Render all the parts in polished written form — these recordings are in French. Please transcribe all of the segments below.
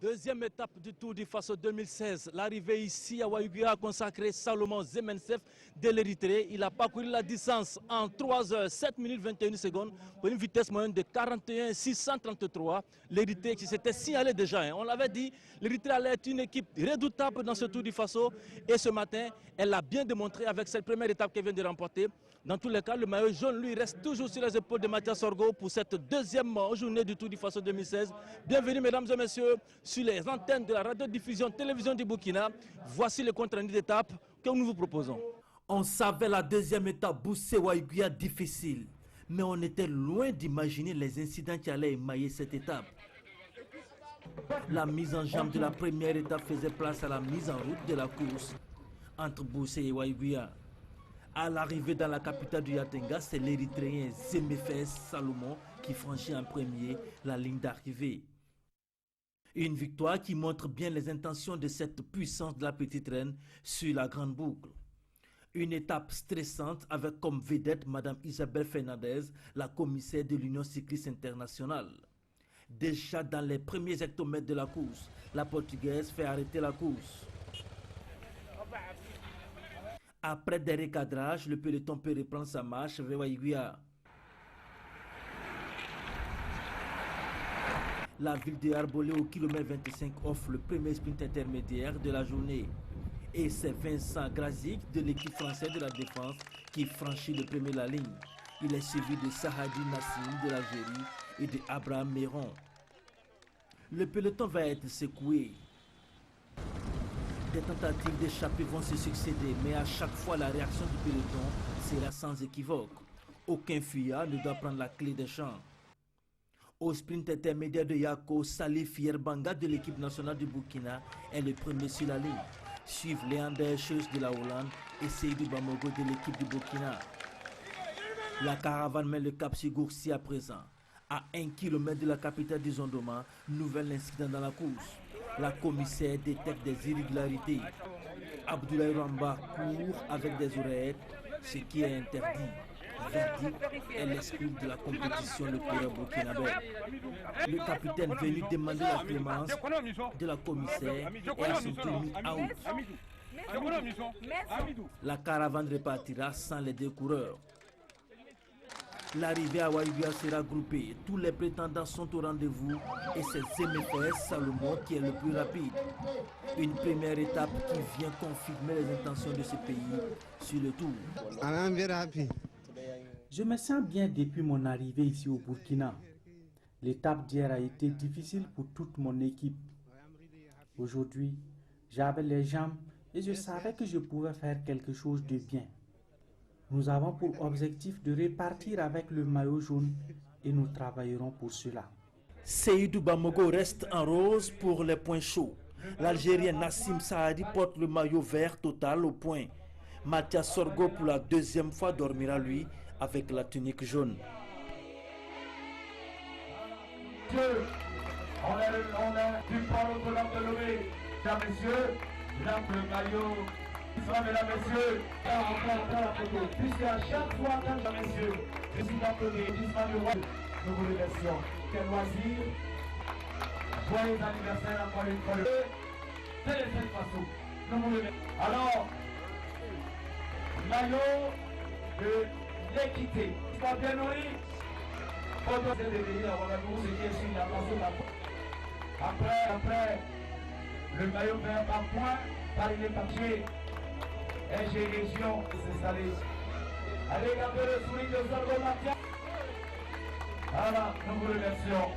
Deuxième étape du Tour du Faso 2016. L'arrivée ici à Waïguia a consacré Salomon Zemensef de l'Érythrée. Il a parcouru la distance en 3 heures 7 minutes 21 secondes pour une vitesse moyenne de 41 633. L'Érythrée qui s'était signalé déjà. On l'avait dit, l'Érythrée allait être une équipe redoutable dans ce Tour du Faso. Et ce matin, elle l'a bien démontré avec cette première étape qu'elle vient de remporter. Dans tous les cas, le maillot jaune, lui, reste toujours sur les épaules de Mathias Sorgo pour cette deuxième journée du Tour du Faso 2016. Bienvenue, mesdames et messieurs, sur les antennes de la radiodiffusion télévision du Burkina. Voici le compte rendu d'étape que nous vous proposons. On savait la deuxième étape Boussé-Waïguia difficile, mais on était loin d'imaginer les incidents qui allaient émailler cette étape. La mise en jambe de la première étape faisait place à la mise en route de la course entre Boussé et Waïguia. À l'arrivée dans la capitale du Yatenga, c'est l'Érythréen Zemefes Salomon qui franchit en premier la ligne d'arrivée. Une victoire qui montre bien les intentions de cette puissance de la petite reine sur la grande boucle. Une étape stressante avec comme vedette Madame Isabelle Fernandez, la commissaire de l'Union cycliste internationale. Déjà dans les premiers hectomètres de la course, la Portugaise fait arrêter la course. Après des recadrages, le peloton peut reprendre sa marche vers Waïguia. La ville de Arbolé au kilomètre 25 offre le premier sprint intermédiaire de la journée. Et c'est Vincent Grazic de l'équipe française de la défense qui franchit le premier la ligne. Il est suivi de Sahadi Nassim de l'Algérie et de Abraham Méron. Le peloton va être secoué. Des tentatives d'échapper vont se succéder, mais à chaque fois la réaction du peloton sera sans équivoque. Aucun fuyard ne doit prendre la clé des champs. Au sprint intermédiaire de Yako, Salif Yerbanga de l'équipe nationale du Burkina est le premier sur la ligne. Suivent Léander Cheus de la Hollande et Seydou Bamogo de l'équipe du Burkina. La caravane met le cap sur Goursi à présent. À 1 km de la capitale du Zondoma, nouvel incident dans la course. La commissaire détecte des irrégularités. Abdoulaye Ramba court avec des oreillettes, ce qui est interdit. Verdict, elle exclut de la compétition le coureur burkinabé. Le capitaine venu demander la clémence de la commissaire et a surtout mis out. La caravane repartira sans les deux coureurs. L'arrivée à Waïguia sera groupée. Tous les prétendants sont au rendez-vous et c'est Zemefes Salomon qui est le plus rapide. Une première étape qui vient confirmer les intentions de ce pays sur le tour. Je me sens bien depuis mon arrivée ici au Burkina. L'étape d'hier a été difficile pour toute mon équipe. Aujourd'hui, j'avais les jambes et je savais que je pouvais faire quelque chose de bien. Nous avons pour objectif de repartir avec le maillot jaune et nous travaillerons pour cela. Seydou Bamogo reste en rose pour les points chauds. L'Algérien Nassim Saadi porte le maillot vert total au point. Mathias Sorgo pour la deuxième fois dormira lui avec la tunique jaune. On a du port au collant de l'OE. Mesdames, messieurs, le maillot. Mesdames, messieurs, puisque à chaque fois, mesdames, messieurs, je suis appelé Ismaël Roy, nous vous remercions. Quel loisir, joyeux anniversaire encore une fois. C'est les cette façon. Nous vous remercions. Alors, maillot de l'équité. Soit bien nourri, quand c'est de venir avant la course qui est sur la place de la après, le maillot vert par point, par les papiers. Et j'ai région de s'installer. Allez, regardez le sourire de Sorgo Mathias. Voilà, nous vous remercions.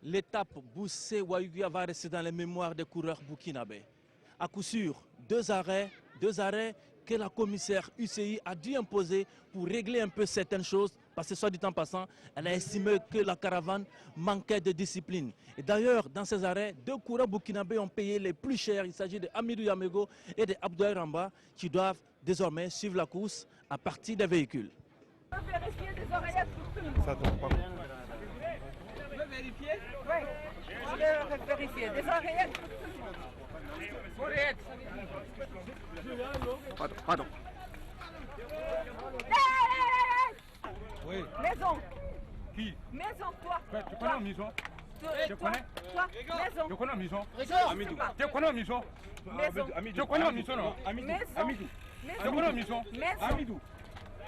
L'étape Boussé-Waïguia va rester dans les mémoires des coureurs burkinabés. À coup sûr, deux arrêts que la commissaire UCI a dû imposer pour régler un peu certaines choses. Parce que soit dit en passant, elle a estimé que la caravane manquait de discipline. Et d'ailleurs, dans ces arrêts, deux coureurs burkinabés ont payé les plus chers. Il s'agit de Amidou Yamego et de Abdoulaye Ramba qui doivent désormais suivre la course à partir des véhicules. On peut vérifier des oreillettes pour tout le monde. Ça tombe pas. On peut vérifier? Oui. On peut vérifier des oreillettes pour tout le monde. Oreillettes. Pardon. Hey! Oui. Maison. Qui? Maison, toi. Tu connais Mison? Je connais. Toi, maison. Tu connais Mison? Amidou. Tu connais Mison? Maison. Tu connais Mison, non? Maison. Tu connais Mison? Maison. Amidou.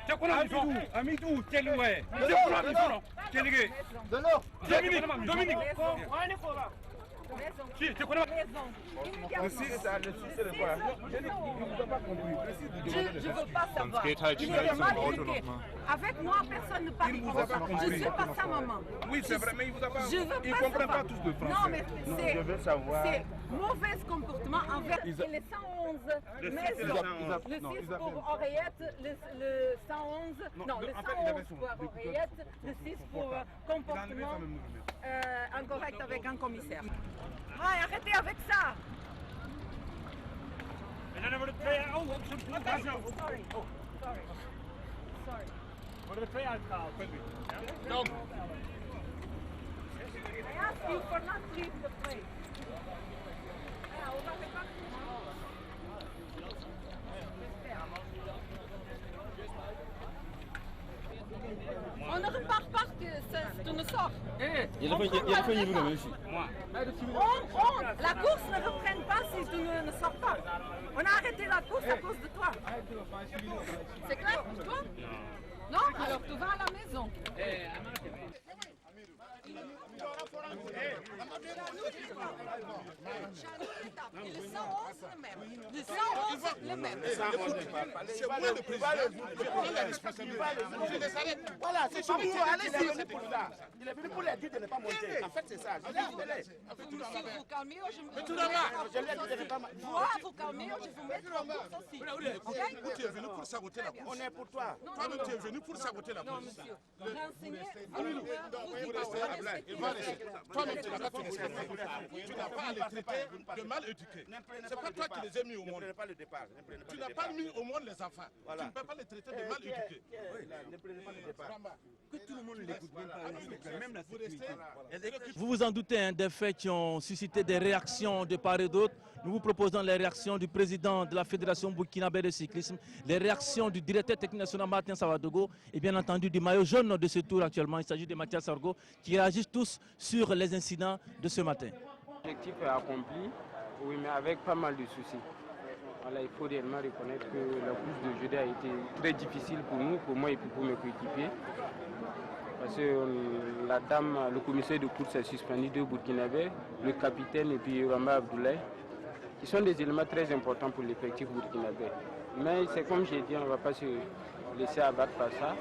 Tu connais Mison? Amidou, quel ouais? Tu connais Mison, non? Quel est? Dominique. Maison. Qui? Tu connais? Maison. Le 6, c'est le quoi? Je ne vous ai pas compris. Je ne veux pas savoir. Il est mal éduqué. Avec moi, personne ne parle comme ça. Je ne suis pas sa maman. Oui, c'est vrai, mais il vous a pas. Je veux pas Ils ne comprennent savoir. pas tous le français. Non, mais je veux savoir. c'est mauvais comportement envers les 111 maisons. Le 6 pour Oreillette, le 111, non, le 111 pour Oreillette, le 6 pour comportement incorrect avec un commissaire. Ouais, arrêtez avec ça. Sorry. Non. I ask you for not leave the place. On ne repart pas que tu ne sors. La course ne reprenne pas si tu ne sors pas. On a arrêté la course à cause de toi. C'est clair pour toi? Non? Alors tu vas à la maison. Le 111 le même. Le 111 le même. C'est moi le président. Je les arrête. Voilà, c'est fini. Allez-y. Il est venu pour les dire de ne pas monter. En fait, c'est ça. Monsieur, vous calmez ou je me Tout d'abord, je l'ai dit de ne pas monter. vous calmez ou je vous mets en course aussi. Tu es venu pour saboter la course. On est pour toi. Toi-même, tu es venu pour saboter la course. Non, monsieur. Renseignez. Il va rester. Toi-même, tu n'as pas te respecter. Tu n'as pas à les traiter de mal éduqués. C'est pas toi qui les as mis au monde. Tu n'as pas mis au monde les enfants. Tu ne peux pas les traiter de mal éduqués. Ne prenez pas le départ. Que tout le monde l'écoute bien, même la sécurité. Vous vous en doutez, hein, des faits qui ont suscité des réactions de part et d'autre. Nous vous proposons les réactions du président de la Fédération burkinabé de cyclisme, les réactions du directeur technique national Martin Savadogo et bien entendu du maillot jaune de ce tour actuellement. Il s'agit de Mathias Sargo qui réagissent tous sur les incidents de ce matin. L'objectif est accompli, oui, mais avec pas mal de soucis. Voilà, il faut réellement reconnaître que la course de jeudi a été très difficile pour nous, pour moi et pour mes coéquipiers. Parce que la dame, le commissaire de course a suspendu deux Burkinabés, le capitaine et puis Ramba Abdoulaye, qui sont des éléments très importants pour l'effectif burkinabé. Mais c'est comme j'ai dit, on ne va pas se laisser abattre par ça.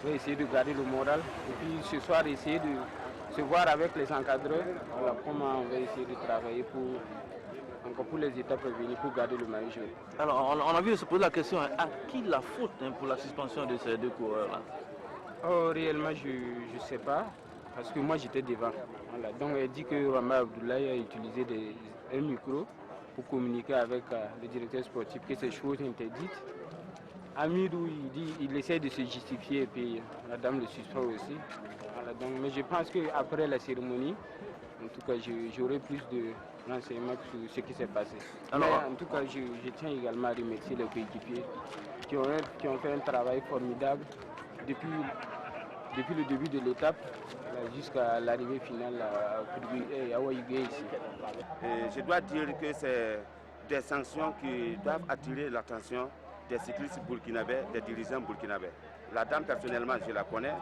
On va essayer de garder le moral et puis ce soir essayer de se voir avec les encadreurs, voilà, comment on va essayer de travailler pour les étapes à venir, pour garder le maillot jaune. Alors, on a vu se poser la question, à qui la faute pour la suspension de ces deux coureurs-là? Oh, réellement, je ne sais pas, parce que moi j'étais devant. Voilà. Donc, elle dit que Ramba Abdoulaye a utilisé un micro pour communiquer avec le directeur sportif que ces choses interdites. Amidou, il essaie de se justifier et puis la dame le suspend aussi. Voilà, donc, mais je pense qu'après la cérémonie, en tout cas, j'aurai plus de renseignements sur ce qui s'est passé. Alors, mais en tout cas, je tiens également à remercier les coéquipiers qui ont fait un travail formidable depuis le début de l'étape jusqu'à l'arrivée finale à Ouaïgué ici. Et je dois dire que c'est des sanctions qui doivent attirer l'attention des cyclistes burkinabés, des dirigeants burkinabés. La dame, personnellement, je la connais.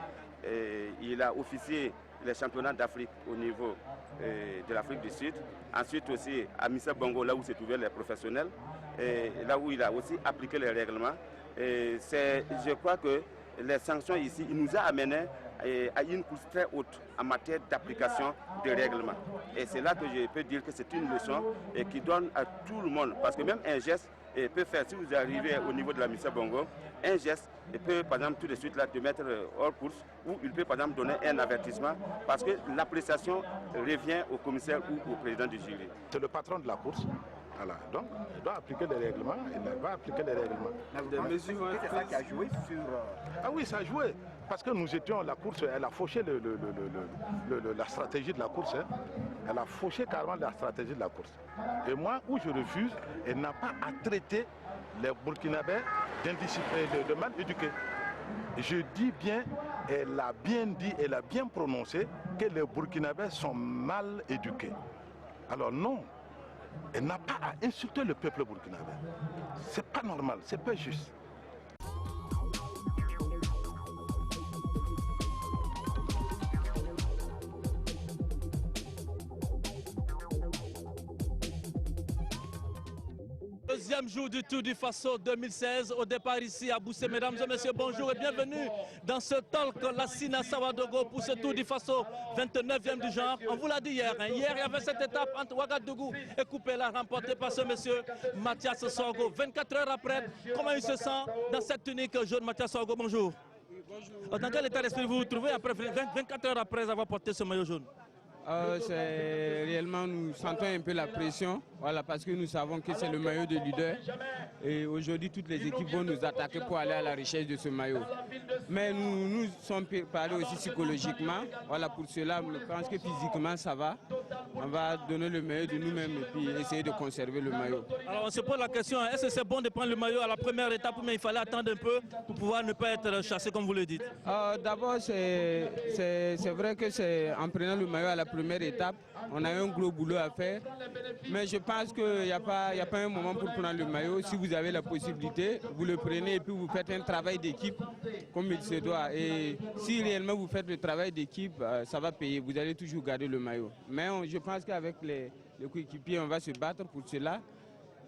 Et il a officié les championnats d'Afrique au niveau de l'Afrique du Sud. Ensuite aussi à Missa Bongo, là où se trouvaient les professionnels, et là où il a aussi appliqué les règlements. Et je crois que les sanctions ici, il nous a amené à une course très haute en matière d'application des règlements. Et c'est là que je peux dire que c'est une leçon et qui donne à tout le monde, parce que même un geste peut faire, si vous arrivez au niveau de la Missa Bongo, un geste peut par exemple tout de suite là, te mettre hors course, ou il peut par exemple donner un avertissement, parce que l'appréciation revient au commissaire ou au président du jury. C'est le patron de la course. Voilà. Donc, il doit appliquer les règlements, il va appliquer les règlements. C'est ça qui a joué sur... Ah oui, ça a joué. Parce que nous étions, la course, elle a fauché la stratégie de la course. Hein. Elle a fauché carrément la stratégie de la course. Et moi, où je refuse, elle n'a pas à traiter les Burkinabés d'indisciplinés, de mal éduqués. Je dis bien, elle a bien dit, elle a bien prononcé que les Burkinabés sont mal éduqués. Alors non, elle n'a pas à insulter le peuple burkinabé. C'est pas normal, c'est pas juste. Deuxième jour du Tour du Faso 2016, au départ ici à Boussé. Mesdames et messieurs, bonjour et bienvenue dans ce talk Lassina Sawadogo pour ce Tour du Faso, 29e du genre. On vous l'a dit hier, hier il y avait cette étape entre Ouagadougou et Koupela remportée par ce monsieur Mathias Sorgo. 24 heures après, comment il se sent dans cette tunique jaune? Mathias Sorgo, bonjour. Bonjour. Dans quel état d'esprit vous vous trouvez après 24 heures après avoir porté ce maillot jaune? Réellement, nous sentons un peu la pression, voilà, parce que nous savons que c'est le maillot de leader. Et aujourd'hui, toutes les équipes vont nous attaquer pour aller à la recherche de ce maillot. Mais nous sommes préparés aussi psychologiquement. Voilà, pour cela, je pense que physiquement, ça va. On va donner le meilleur de nous-mêmes et puis essayer de conserver le maillot. Alors, on se pose la question, est-ce que c'est bon de prendre le maillot à la première étape, mais il fallait attendre un peu pour pouvoir ne pas être chassé, comme vous le dites? D'abord, c'est vrai que c'est en prenant le maillot à la première étape, on a eu un gros boulot à faire, mais je pense qu'il n'y a pas un moment pour prendre le maillot. Si vous avez la possibilité, vous le prenez et puis vous faites un travail d'équipe comme il se doit. Et si réellement vous faites le travail d'équipe, ça va payer, vous allez toujours garder le maillot. Mais je pense qu'avec les coéquipiers, on va se battre pour cela.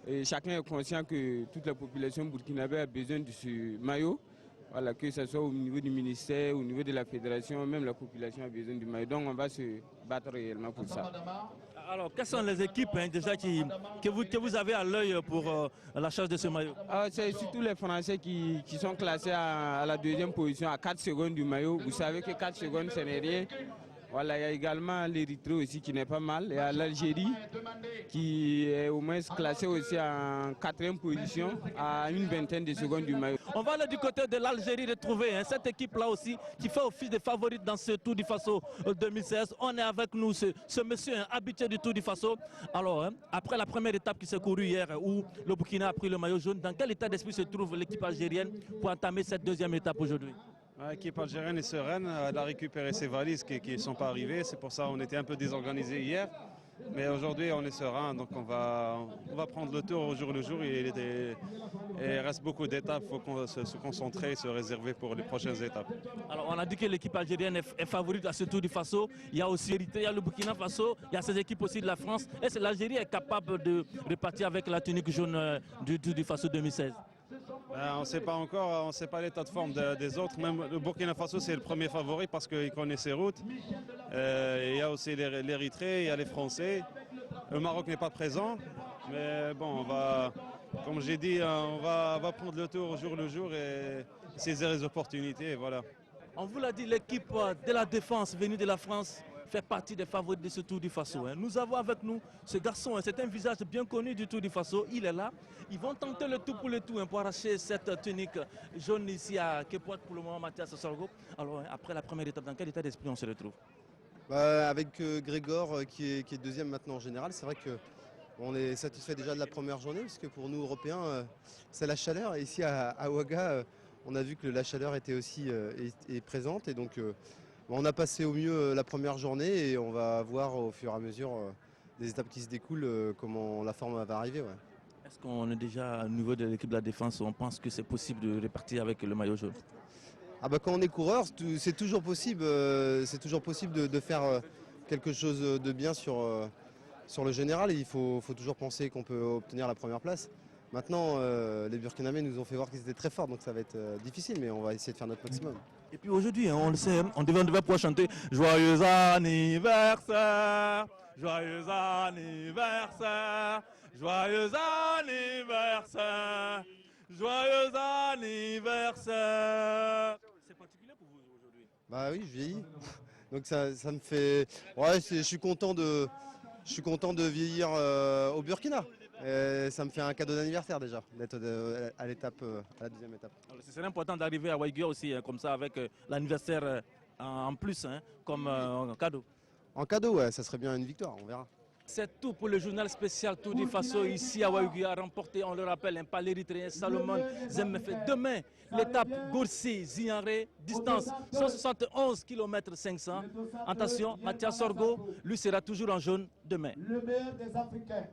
Et chacun est conscient que toute la population burkinabé a besoin de ce maillot. Voilà, que ce soit au niveau du ministère, au niveau de la fédération, même la population a besoin du maillot. Donc on va se battre réellement pour ça. Alors, quelles sont les équipes déjà que vous avez à l'œil pour la charge de ce maillot? C'est surtout les Français qui sont classés à la deuxième position, à 4 secondes du maillot. Vous savez que 4 secondes, ce n'est rien. Voilà, il y a également l'Érythrée aussi qui n'est pas mal. Il y a l'Algérie qui est au moins classée aussi en 4e position à une vingtaine de secondes du maillot. On va aller du côté de l'Algérie retrouver cette équipe-là aussi qui fait office de favorite dans ce Tour du Faso 2016. On est avec nous, ce monsieur habitué du Tour du Faso. Alors, après la première étape qui s'est courue hier où le Burkina a pris le maillot jaune, dans quel état d'esprit se trouve l'équipe algérienne pour entamer cette deuxième étape aujourd'hui? L'équipe algérienne est sereine, elle a récupéré ses valises qui ne sont pas arrivées, c'est pour ça qu'on était un peu désorganisé hier. Mais aujourd'hui on est serein, donc on va prendre le tour au jour le jour. Et il reste beaucoup d'étapes, il faut se concentrer et se réserver pour les prochaines étapes. Alors on a dit que l'équipe algérienne est favorite à ce Tour du Faso. Il y a aussi l'Érythrée, il y a le Burkina Faso, il y a ces équipes aussi de la France. Est-ce que l'Algérie est capable de repartir avec la tunique jaune du Tour du Faso 2016? On ne sait pas encore, on ne sait pas l'état de forme des autres. Même le Burkina Faso, c'est le premier favori parce qu'il connaît ses routes. Il y a aussi l'Érythrée, il y a les Français. Le Maroc n'est pas présent. Mais bon, comme j'ai dit, on va prendre le tour au jour le jour et saisir les opportunités. Et voilà. On vous l'a dit, l'équipe de la défense venue de la France fait partie des favoris de ce Tour du Faso. Nous avons avec nous ce garçon, c'est un visage bien connu du Tour du Faso, il est là. Ils vont tenter le tout pour le tout pour arracher cette tunique jaune ici que porte pour le moment Mathias Sorgo. Alors après la première étape, dans quel état d'esprit on se retrouve? Avec Grégor qui est deuxième maintenant en général, c'est vrai qu'on est satisfait déjà de la première journée parce que pour nous Européens, c'est la chaleur. Et ici à Ouaga, on a vu que la chaleur était aussi est présente et donc on a passé au mieux la première journée et on va voir au fur et à mesure des étapes qui se découlent comment la forme va arriver. Ouais. Est-ce qu'on est déjà au niveau de l'équipe de la défense, on pense que c'est possible de repartir avec le maillot jaune? Quand on est coureur, c'est toujours possible, de faire quelque chose de bien sur le général. Et il faut toujours penser qu'on peut obtenir la première place. Maintenant, les Burkinabés nous ont fait voir qu'ils étaient très forts, donc ça va être difficile, mais on va essayer de faire notre maximum. Et puis aujourd'hui, on le sait, on devait pouvoir chanter « Joyeux anniversaire, joyeux anniversaire, joyeux anniversaire, joyeux anniversaire ». C'est particulier pour vous aujourd'hui? Bah oui, je vieillis. Donc ça me fait... Ouais, je suis content de vieillir au Burkina. Ça me fait un cadeau d'anniversaire déjà, d'être à la deuxième étape. Ce serait important d'arriver à Ouaga aussi, comme ça, avec l'anniversaire en plus, comme cadeau. En cadeau, ouais, ça serait bien une victoire, on verra. C'est tout pour le journal spécial Tour du Faso ici à Ouagadougou, a remporté, on le rappelle, par l'Érythréen Salomon Zemmefe. Demain, l'étape Goursi-Zianré, distance 171 km 500. Attention, Mathias Sorgo, lui sera toujours en jaune demain. Le meilleur des Africains.